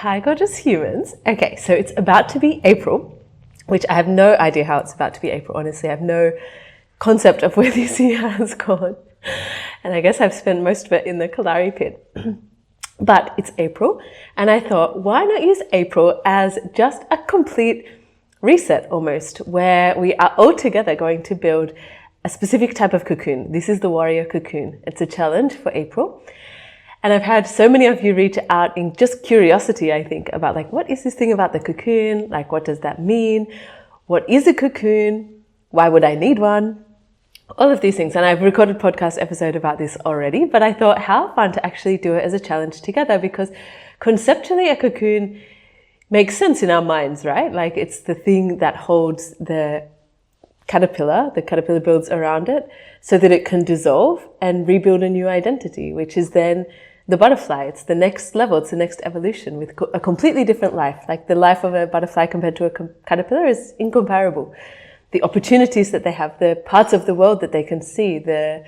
Hi, gorgeous humans. Okay, so it's about to be April, which I have no idea how it's about to be April. Honestly, I have no concept of where this year has gone. And I guess I've spent most of it in the Kalari pit. But it's April, and I thought, why not use April as just a complete reset almost, where we are all together going to build a specific type of cocoon. This is the warrior cocoon. It's a challenge for April. And I've had so many of you reach out in just curiosity, I think, about like, what is this thing about the cocoon? Like, what does that mean? What is a cocoon? Why would I need one? All of these things. And I've recorded a podcast episode about this already, but I thought how fun to actually do it as a challenge together, because conceptually a cocoon makes sense in our minds, right? Like it's the thing that holds the caterpillar builds around it so that it can dissolve and rebuild a new identity, which is then the butterfly. It's the next level. It's the next evolution with a completely different life. Like the life of a butterfly compared to a caterpillar is incomparable. The opportunities that they have, the parts of the world that they can see, their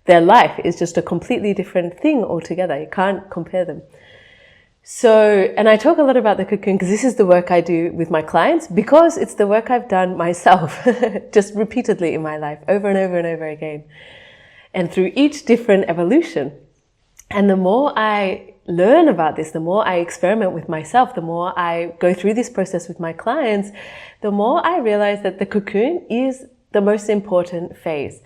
life is just a completely different thing altogether. You can't compare them. So, and I talk a lot about the cocoon because this is the work I do with my clients, because it's the work I've done myself just repeatedly in my life over and over and over again. And through each different evolution. And the more I learn about this, the more I experiment with myself, the more I go through this process with my clients, the more I realize that the cocoon is the most important phase.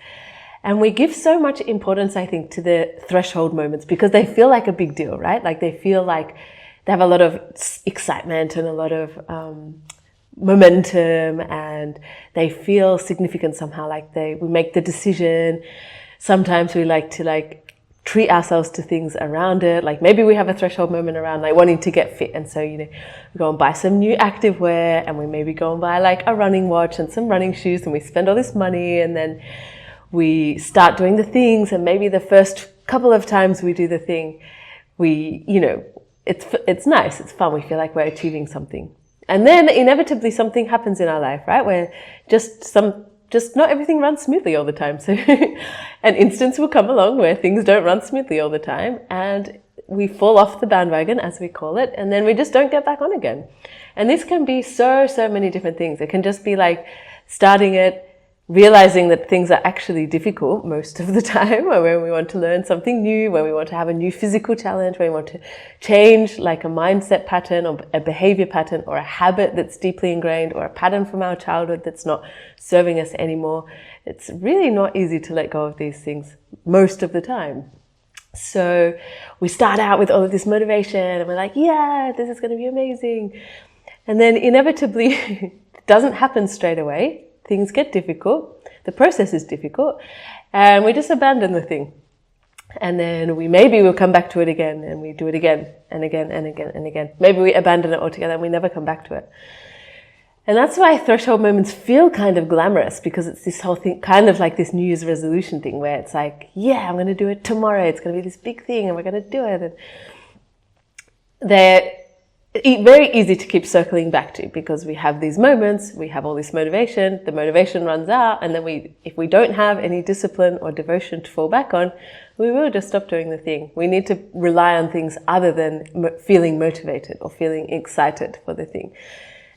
And we give so much importance, I think, to the threshold moments because they feel like a big deal, right? Like they feel like they have a lot of excitement and a lot of momentum, and they feel significant somehow. Like we make the decision. Sometimes we like to treat ourselves to things around it. Like maybe we have a threshold moment around like wanting to get fit. And so, we go and buy some new active wear, and we maybe go and buy like a running watch and some running shoes, and we spend all this money, and then we start doing the things. And maybe the first couple of times we do the thing, it's nice. It's fun. We feel like we're achieving something. And then inevitably something happens in our life, right? Where just not everything runs smoothly all the time. So an instance will come along where things don't run smoothly all the time, and we fall off the bandwagon, as we call it, and then we just don't get back on again. And this can be so many different things. It can just be like starting it, realizing that things are actually difficult most of the time, or when we want to learn something new, when we want to have a new physical challenge, when we want to change like a mindset pattern or a behavior pattern or a habit that's deeply ingrained or a pattern from our childhood that's not serving us anymore. It's really not easy to let go of these things most of the time. So we start out with all of this motivation and we're like, yeah, this is going to be amazing. And then inevitably it doesn't happen straight away. Things get difficult, the process is difficult, and we just abandon the thing. And then we'll come back to it again, and we do it again and again and again and again. Maybe we abandon it altogether and we never come back to it. And that's why threshold moments feel kind of glamorous, because it's this whole thing, kind of like this New Year's resolution thing where it's like, yeah, I'm going to do it tomorrow. It's going to be this big thing and we're going to do it. And they're very easy to keep circling back to, because we have these moments, we have all this motivation, the motivation runs out, and then if we don't have any discipline or devotion to fall back on, we will just stop doing the thing. We need to rely on things other than feeling motivated or feeling excited for the thing.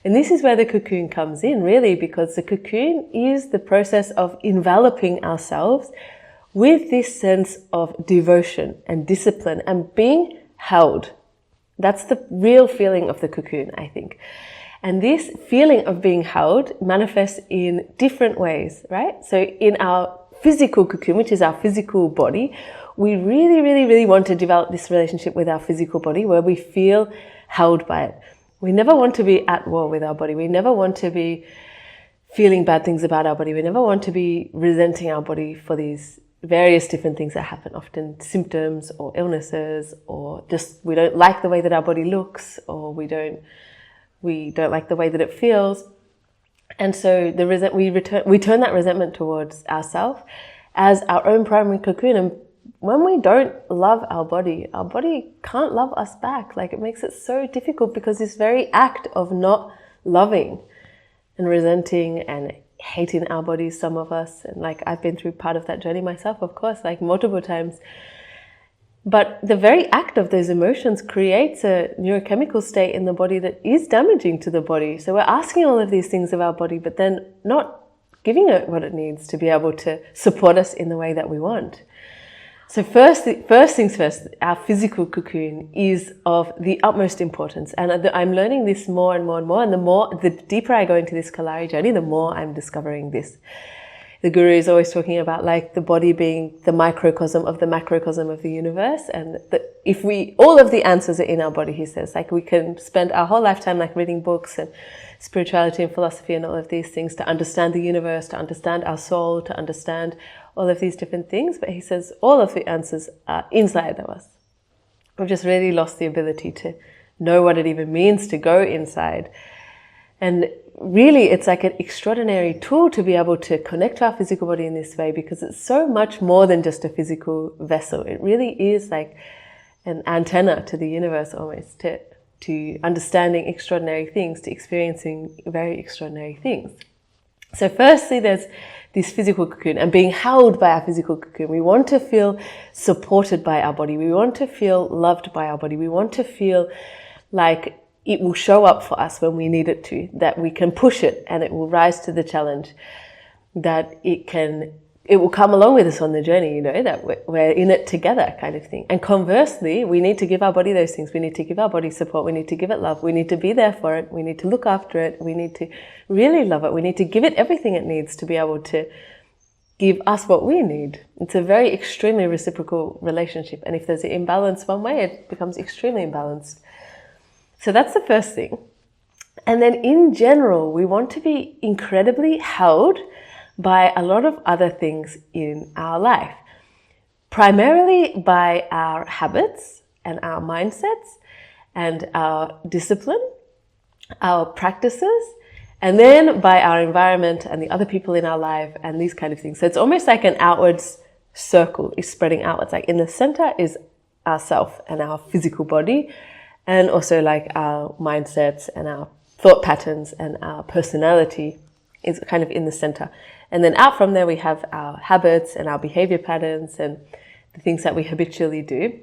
And this is where the cocoon comes in, really, because the cocoon is the process of enveloping ourselves with this sense of devotion and discipline and being held. That's the real feeling of the cocoon, I think. And this feeling of being held manifests in different ways, right? So in our physical cocoon, which is our physical body, we really want to develop this relationship with our physical body where we feel held by it. We never want to be at war with our body. We never want to be feeling bad things about our body. We never want to be resenting our body for these various different things that happen, often symptoms or illnesses, or just we don't like the way that our body looks, or we don't like the way that it feels. And so we turn that resentment towards ourselves as our own primary cocoon. And when we don't love our body can't love us back. Like, it makes it so difficult, because this very act of not loving and resenting and hating our bodies, some of us, and like I've been through part of that journey myself, of course, like multiple times. But the very act of those emotions creates a neurochemical state in the body that is damaging to the body. So we're asking all of these things of our body, but then not giving it what it needs to be able to support us in the way that we want. So first things first, our physical cocoon is of the utmost importance. And I'm learning this more and more and more. And the deeper I go into this Kalari journey, the more I'm discovering this. The guru is always talking about like the body being the microcosm of the macrocosm of the universe. And that if all of the answers are in our body, he says, like we can spend our whole lifetime like reading books and spirituality and philosophy and all of these things to understand the universe, to understand our soul, to understand all of these different things. But he says all of the answers are inside of us. We've just really lost the ability to know what it even means to go inside. And really, it's like an extraordinary tool to be able to connect to our physical body in this way, because it's so much more than just a physical vessel. It really is like an antenna to the universe almost, to understanding extraordinary things, to experiencing very extraordinary things. So firstly, there's this physical cocoon and being held by our physical cocoon. We want to feel supported by our body. We want to feel loved by our body. We want to feel like it will show up for us when we need it to, that we can push it and it will rise to the challenge, that it will come along with us on the journey, that we're in it together kind of thing. And conversely, we need to give our body those things. We need to give our body support. We need to give it love. We need to be there for it. We need to look after it. We need to really love it. We need to give it everything it needs to be able to give us what we need. It's a very extremely reciprocal relationship. And if there's an imbalance one way, it becomes extremely imbalanced. So that's the first thing. And then in general, we want to be incredibly held by a lot of other things in our life, primarily by our habits and our mindsets and our discipline, our practices, and then by our environment and the other people in our life and these kind of things. So it's almost like an outwards circle is spreading outwards. Like in the center is ourself and our physical body, and also like our mindsets and our thought patterns and our personality is kind of in the center. And then out from there, we have our habits and our behavior patterns and the things that we habitually do,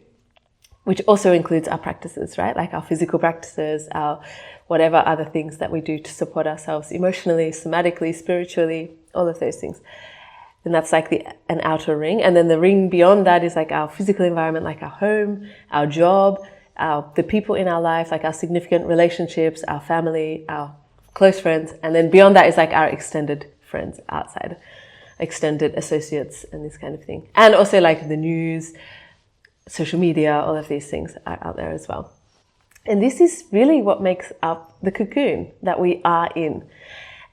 which also includes our practices, right? Like our physical practices, our whatever other things that we do to support ourselves emotionally, somatically, spiritually, all of those things. And that's like an outer ring. And then the ring beyond that is like our physical environment, like our home, our job, the people in our life, like our significant relationships, our family, our close friends. And then beyond that is like our extended friends outside, extended associates and this kind of thing. And also like the news, social media, all of these things are out there as well. And this is really what makes up the cocoon that we are in.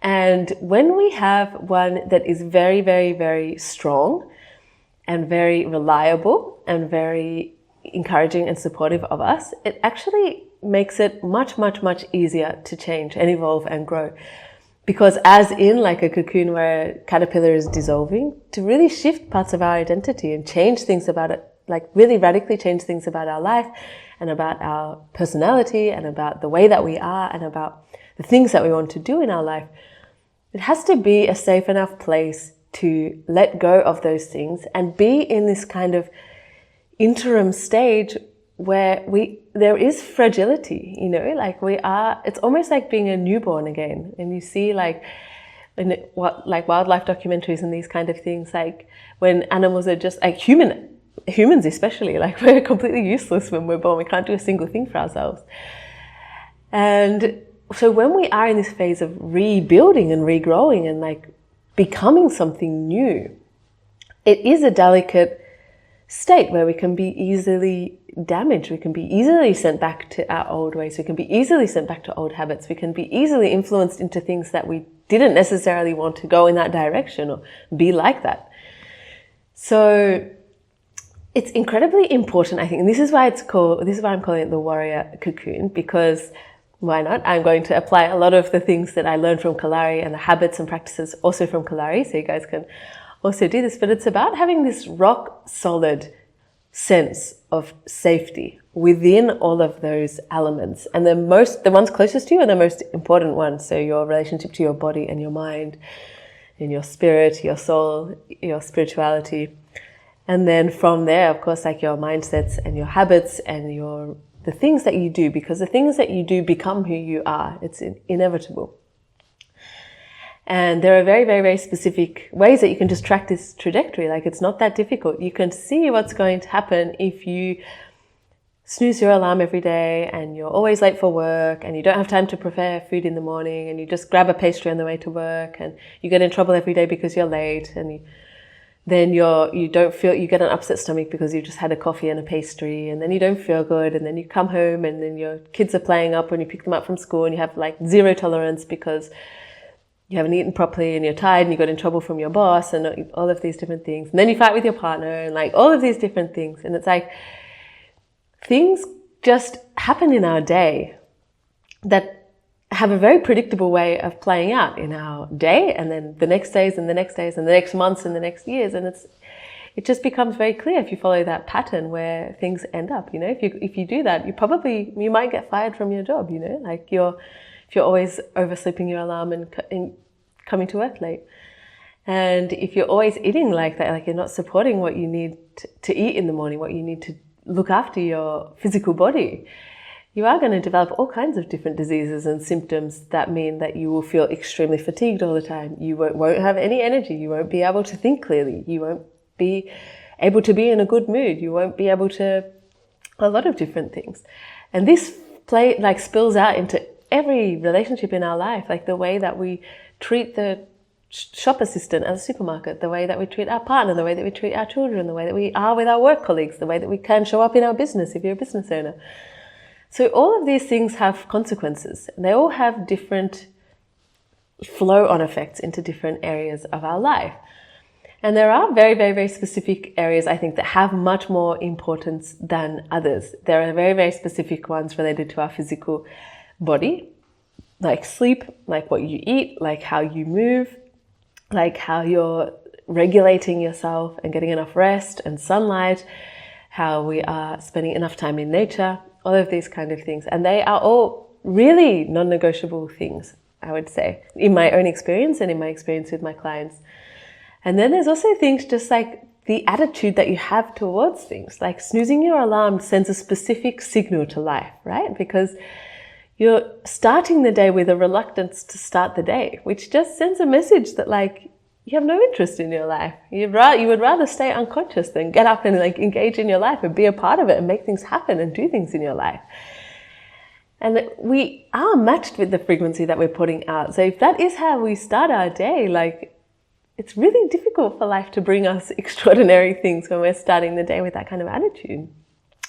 And when we have one that is very, very, very strong and very reliable and very encouraging and supportive of us, it actually makes it much, much, much easier to change and evolve and grow. Because as in like a cocoon where a caterpillar is dissolving, to really shift parts of our identity and change things about it, like really radically change things about our life and about our personality and about the way that we are and about the things that we want to do in our life, it has to be a safe enough place to let go of those things and be in this kind of interim stage where there is fragility, like it's almost like being a newborn again. And you see like wildlife documentaries and these kind of things, like when animals are just like humans especially, like we're completely useless when we're born. We can't do a single thing for ourselves. And so when we are in this phase of rebuilding and regrowing and like becoming something new, it is a delicate state where we can be easily damaged. We can be easily sent back to our old ways. We can be easily sent back to old habits. We can be easily influenced into things that we didn't necessarily want to go in that direction or be like that. So it's incredibly important, I think, and this is why I'm calling it the warrior cocoon, because why not? I'm going to apply a lot of the things that I learned from Kalari and the habits and practices also from Kalari, so you guys can also do this. But it's about having this rock solid sense of safety within all of those elements. And the ones closest to you are the most important ones. So your relationship to your body and your mind and your spirit, your soul, your spirituality. And then from there, of course, like your mindsets and your habits and the things that you do, because the things that you do become who you are. It's inevitable. And there are very, very, very specific ways that you can just track this trajectory. Like, it's not that difficult. You can see what's going to happen if you snooze your alarm every day and you're always late for work and you don't have time to prepare food in the morning and you just grab a pastry on the way to work and you get in trouble every day because you're late, and then you get an upset stomach because you just had a coffee and a pastry, and then you don't feel good, and then you come home and then your kids are playing up when you pick them up from school and you have like zero tolerance because you haven't eaten properly and you're tired and you got in trouble from your boss and all of these different things. And then you fight with your partner and like all of these different things. And it's like things just happen in our day that have a very predictable way of playing out in our day, and then the next days and the next days and the next months and the next years. And it just becomes very clear if you follow that pattern where things end up. You know, if you do that, you might get fired from your job, you know, like if you're always oversleeping your alarm and coming to work late. And if you're always eating like that, like you're not supporting what you need to eat in the morning, what you need to look after your physical body, you are going to develop all kinds of different diseases and symptoms that mean that you will feel extremely fatigued all the time. You won't have any energy. You won't be able to think clearly. You won't be able to be in a good mood. You won't be able to a lot of different things. And this spills out into every relationship in our life, like the way that we treat the shop assistant at the supermarket, the way that we treat our partner, the way that we treat our children, the way that we are with our work colleagues, the way that we can show up in our business if you're a business owner. So all of these things have consequences, and they all have different flow-on effects into different areas of our life. And there are very, very, very specific areas, I think, that have much more importance than others. There are very, very specific ones related to our physical body, like sleep, like what you eat, like how you move, like how you're regulating yourself and getting enough rest and sunlight, how we are spending enough time in nature, all of these kind of things. And they are all really non-negotiable things, I would say, in my own experience and in my experience with my clients. And then there's also things just like the attitude that you have towards things, like snoozing your alarm sends a specific signal to life, right? Because you're starting the day with a reluctance to start the day, which just sends a message that like you have no interest in your life. You would rather stay unconscious than get up and like engage in your life and be a part of it and make things happen and do things in your life. And we are matched with the frequency that we're putting out. So if that is how we start our day, like it's really difficult for life to bring us extraordinary things when we're starting the day with that kind of attitude.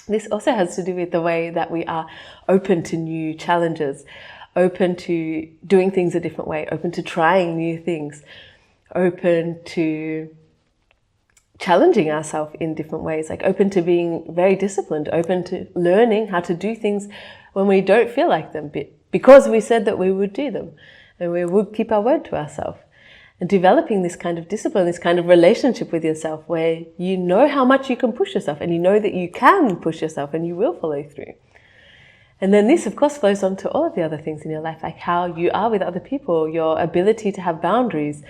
This also has to do with the way that we are open to new challenges, open to doing things a different way, open to trying new things, open to challenging ourselves in different ways, like open to being very disciplined, open to learning how to do things when we don't feel like them, because we said that we would do them and we would keep our word to ourselves. And developing this kind of discipline, this kind of relationship with yourself where you know how much you can push yourself and you know that you can push yourself and you will follow through. And then this, of course, flows on to all of the other things in your life, like how you are with other people, your ability to have boundaries,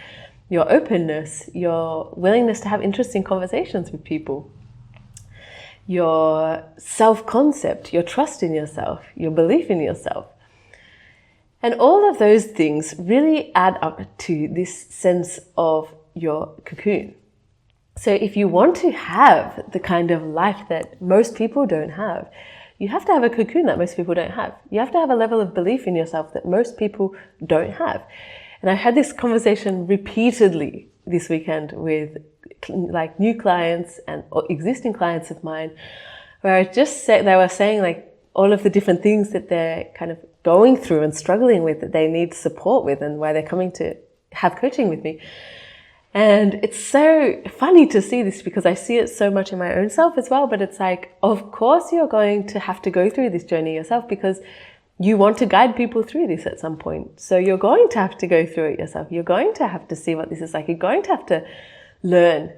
your openness, your willingness to have interesting conversations with people, your self-concept, your trust in yourself, your belief in yourself. And all of those things really add up to this sense of your cocoon. So if you want to have the kind of life that most people don't have, you have to have a cocoon that most people don't have. You have to have a level of belief in yourself that most people don't have. And I had this conversation repeatedly this weekend with like new clients and existing clients of mine, where I just said, they were saying like all of the different things that they're kind of going through and struggling with, that they need support with, and why they're coming to have coaching with me. And it's so funny to see this because I see it so much in my own self as well. But it's like, of course you're going to have to go through this journey yourself because you want to guide people through this at some point. So you're going to have to go through it yourself. You're going to have to see what this is like. You're going to have to learn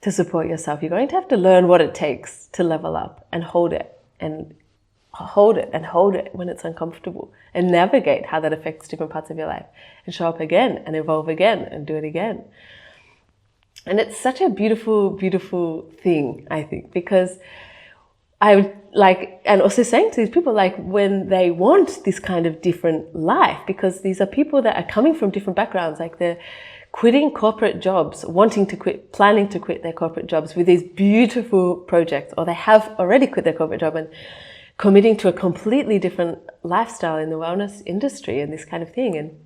to support yourself. You're going to have to learn what it takes to level up and hold it and hold it and hold it when it's uncomfortable, and navigate how that affects different parts of your life, and show up again and evolve again and do it again. And it's such a beautiful, beautiful thing, I think, because I would like, and also saying to these people, like, when they want this kind of different life, because these are people that are coming from different backgrounds, like they're quitting corporate jobs, wanting to quit, planning to quit their corporate jobs with these beautiful projects, or they have already quit their corporate job and committing to a completely different lifestyle in the wellness industry and this kind of thing. And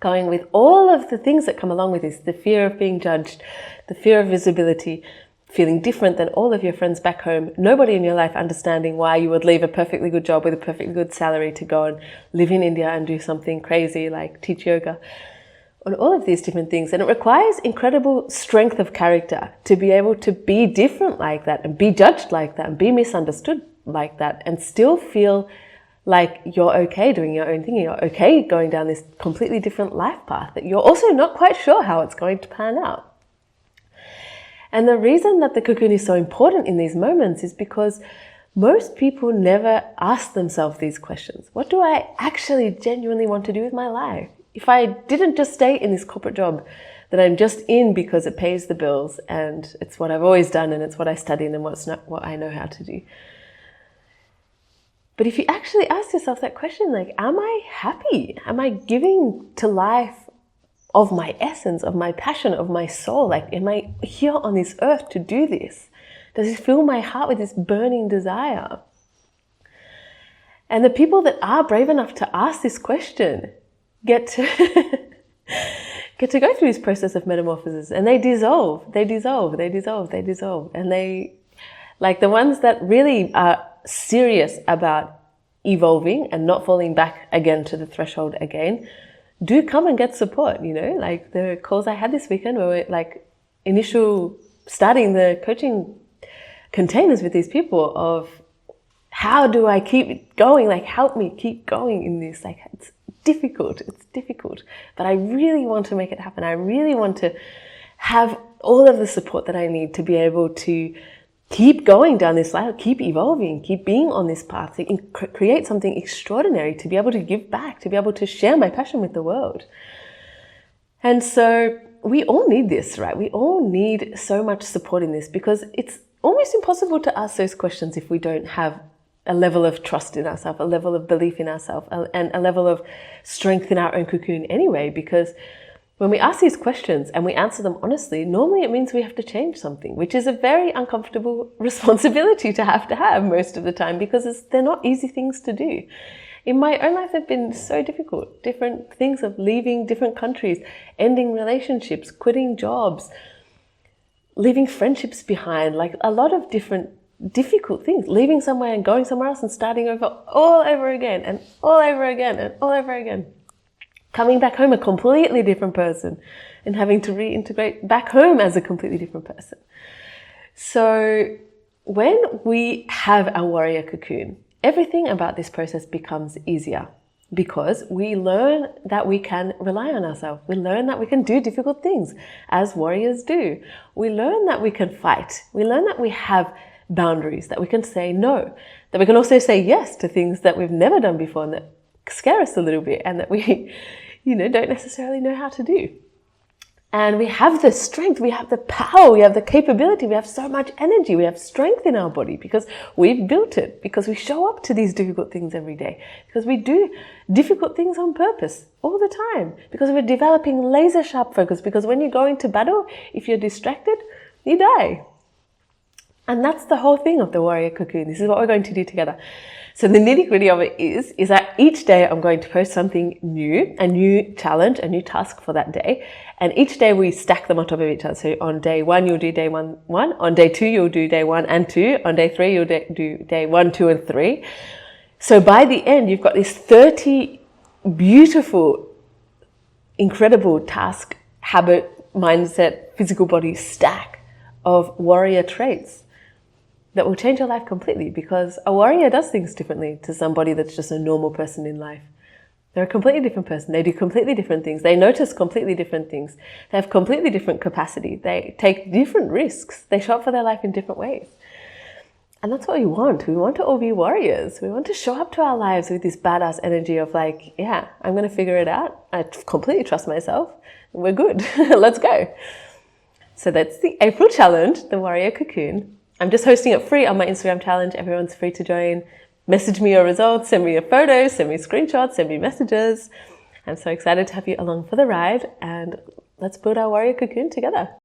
going with all of the things that come along with this, the fear of being judged, the fear of visibility, feeling different than all of your friends back home, nobody in your life understanding why you would leave a perfectly good job with a perfectly good salary to go and live in India and do something crazy like teach yoga, on all of these different things. And it requires incredible strength of character to be able to be different like that and be judged like that and be misunderstood like that and still feel like you're okay doing your own thing, you're okay going down this completely different life path that you're also not quite sure how it's going to pan out. And the reason that the cocoon is so important in these moments is because most people never ask themselves these questions. What do I actually genuinely want to do with my life? If I didn't just stay in this corporate job that I'm just in because it pays the bills and it's what I've always done and it's what I studied and what I know how to do. But if you actually ask yourself that question, like, am I happy? Am I giving to life of my essence, of my passion, of my soul? Like, am I here on this earth to do this? Does it fill my heart with this burning desire? And the people that are brave enough to ask this question get to go through this process of metamorphosis, and they dissolve. And they, like the ones that really are serious about evolving and not falling back again to the threshold again, do come and get support, you know, like the calls I had this weekend were like starting the coaching containers with these people of how do I keep going? Like, help me keep going in this. Like, it's difficult, but I really want to make it happen. I really want to have all of the support that I need to be able to keep going down this ladder, keep evolving, keep being on this path, to create something extraordinary, to be able to give back, to be able to share my passion with the world. And so we all need this, right? We all need so much support in this, because it's almost impossible to ask those questions if we don't have a level of trust in ourselves, a level of belief in ourselves, and a level of strength in our own cocoon anyway. Because when we ask these questions and we answer them honestly, normally it means we have to change something, which is a very uncomfortable responsibility to have most of the time, because they're not easy things to do. In my own life, they've been so difficult. Different things of leaving different countries, ending relationships, quitting jobs, leaving friendships behind, like a lot of different difficult things, leaving somewhere and going somewhere else and starting over all over again and all over again and all over again. Coming back home a completely different person and having to reintegrate back home as a completely different person. So when we have a warrior cocoon, everything about this process becomes easier, because we learn that we can rely on ourselves. We learn that we can do difficult things as warriors do. We learn that we can fight. We learn that we have boundaries, that we can say no, that we can also say yes to things that we've never done before and that scare us a little bit and that we, don't necessarily know how to do. And we have the strength, we have the power, we have the capability, we have so much energy, we have strength in our body because we've built it, because we show up to these difficult things every day, because we do difficult things on purpose all the time, because we're developing laser sharp focus, because when you go into battle, if you're distracted, you die. And that's the whole thing of the warrior cocoon. This is what we're going to do together. So the nitty gritty of it is that each day I'm going to post something new, a new challenge, a new task for that day. And each day we stack them on top of each other. So on day 1, you'll do day 1. On day 2, you'll do day 1 and 2. On day 3, you'll do day 1, 2, and 3. So by the end, you've got this 30 beautiful, incredible task, habit, mindset, physical body stack of warrior traits that will change your life completely, because a warrior does things differently to somebody that's just a normal person in life. They're a completely different person. They do completely different things. They notice completely different things. They have completely different capacity. They take different risks. They show up for their life in different ways. And that's what we want. We want to all be warriors. We want to show up to our lives with this badass energy of like, yeah, I'm going to figure it out. I completely trust myself. We're good. Let's go. So that's the April challenge, the Warrior Cocoon. I'm just hosting it free on my Instagram challenge. Everyone's free to join. Message me your results, send me your photos, send me screenshots, send me messages. I'm so excited to have you along for the ride, and let's build our warrior cocoon together.